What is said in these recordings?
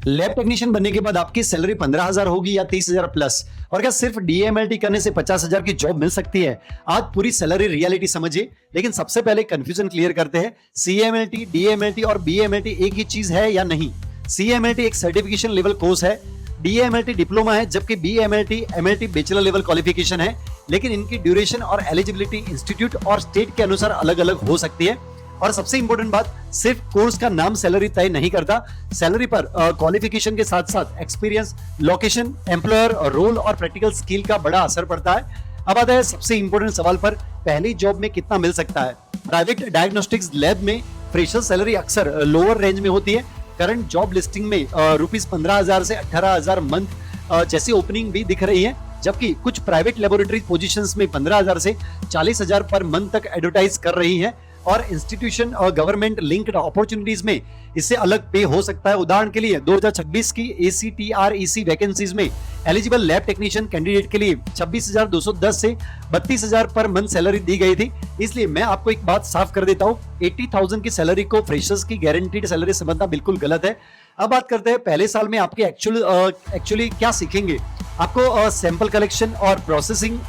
Lab technician बनने के बाद आपकी सैलरी 15,000 होगी या 30,000 प्लस। और क्या सिर्फ डीएमएलटी करने से 50,000 की जॉब मिल सकती है? आज पूरी सैलरी रियलिटी समझिए, लेकिन सबसे पहले कंफ्यूजन क्लियर करते हैं। सीएमएलटी, डीएमएलटी और बीएमएलटी एक ही चीज है या नहीं? सीएमएलटी एक सर्टिफिकेशन लेवल कोर्स है, डीएमएलटी डिप्लोमा है, जबकि BMLT MLT bachelor level qualification है। लेकिन इनकी ड्यूरेशन और एलिजिबिलिटी इंस्टीट्यूट और स्टेट के अनुसार अलग अलग हो सकती है। और सबसे इंपॉर्टेंट बात, सिर्फ कोर्स का नाम सैलरी तय नहीं करता। सैलरी पर क्वालिफिकेशन के साथ साथ एक्सपीरियंस, लोकेशन, एम्प्लॉयर, रोल और प्रैक्टिकल स्किल का बड़ा असर पड़ता है। अब आता है सबसे इंपॉर्टेंट सवाल पर, पहली जॉब में कितना मिल सकता है? प्राइवेट डायग्नोस्टिक्स लैब में फ्रेशर सैलरी अक्सर लोअर रेंज में होती है। करंट जॉब लिस्टिंग में ₹15,000 से 18,000 मंथ जैसी ओपनिंग भी दिख रही है, जबकि कुछ प्राइवेट लेबोरेटरी पोजीशंस में 15,000 से 40,000 पर मंथ तक एडवर्टाइज कर रही है। और इंस्टीट्यूशन और गवर्नमेंट लिंक्ड अपॉर्चुनिटीज में इससे अलग पे हो सकता है। उदाहरण के लिए 2026 की ACTREC वैकेंसीज में एलिजिबल लैब टेक्नीशियन कैंडिडेट के लिए 26,210 से 32,000 पर मंथ सैलरी दी गई थी। इसलिए मैं आपको एक बात साफ कर देता हूँ, 80,000 की सैलरी को फ्रेशर्स की गारंटीड सैलरी समझना बिल्कुल गलत है। अब बात करते हैं पहले साल में आपके एक्चुअली क्या सीखेंगे। आपको सैंपल कलेक्शन और processing,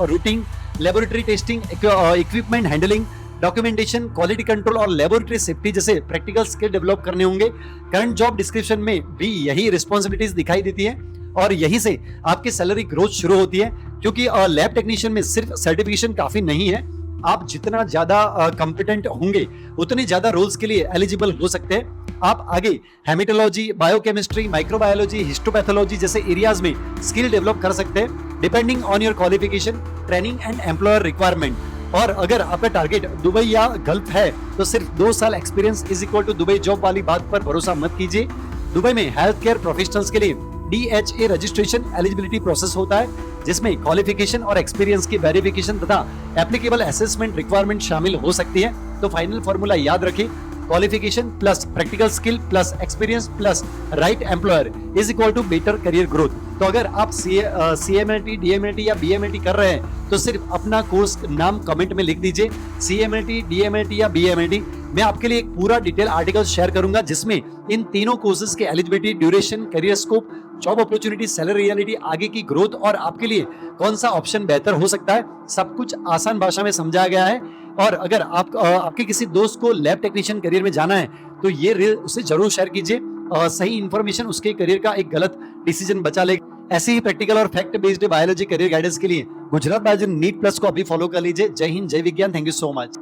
routing, laboratory testing, equipment handling, documentation, quality control और लेबोरेटरी सेफ्टी जैसे प्रैक्टिकल स्किल डेवलप करने होंगे। करंट जॉब डिस्क्रिप्शन में भी यही रिस्पॉन्सिबिलिटीज दिखाई देती है और यहीं से आपकी सैलरी ग्रोथ शुरू होती है। क्योंकि लैब टेक्नीशियन में सिर्फ सर्टिफिकेशन काफी नहीं है, आप जितना ज्यादा कॉम्पिटेंट होंगे उतने ज्यादा रोल्स के लिए एलिजिबल हो सकते हैं। आप आगे हेमेटोलॉजी, बायोकेमिस्ट्री, माइक्रोबायोलॉजी, हिस्टोपैथोलॉजी जैसे एरियाज में स्किल डेवलप कर सकते हैं, depending on your qualification, training and employer requirement. और अगर आपका टारगेट दुबई या गल्फ है तो सिर्फ 2 साल experience is equal to Dubai job वाली बात पर भरोसा मत कीजिए। दुबई में हेल्थ केयर प्रोफेशनल्स के लिए DHA रजिस्ट्रेशन एलिजिबिलिटी प्रोसेस होता है, जिसमें क्वालिफिकेशन और एक्सपीरियंस की वेरिफिकेशन तथा एप्लीकेबल असेसमेंट रिक्वायरमेंट शामिल हो सकती है। तो फाइनल फॉर्मूला याद रखें, qualification plus practical skill plus experience plus right employer is equal to better career growth. तो अगर आप CMLT, DMLT या BMLT कर रहे हैं तो सिर्फ अपना कोर्स नाम कमेंट में लिख दीजिए, CMLT, DMLT या BMLT। मैं आपके लिए एक पूरा डिटेल आर्टिकल शेयर करूंगा जिसमें इन तीनों कोर्सेज के eligibility, duration, career scope, job opportunity, salary reality, आगे की ग्रोथ और आपके लिए कौन सा ऑप्शन बेहतर हो सकता है, सब कुछ आसान भाषा में समझाया गया है। और अगर आपके किसी दोस्त को लैब टेक्नीशियन करियर में जाना है तो ये रील उसे जरूर शेयर कीजिए। सही इन्फॉर्मेशन उसके करियर का एक गलत डिसीजन बचा लेगा। ऐसे ही प्रैक्टिकल और fact based biology career guidance के लिए गुजरात बायोलॉजी नीट प्लस को अभी फॉलो कर लीजिए। जय हिंद, जय विज्ञान। Thank you so much.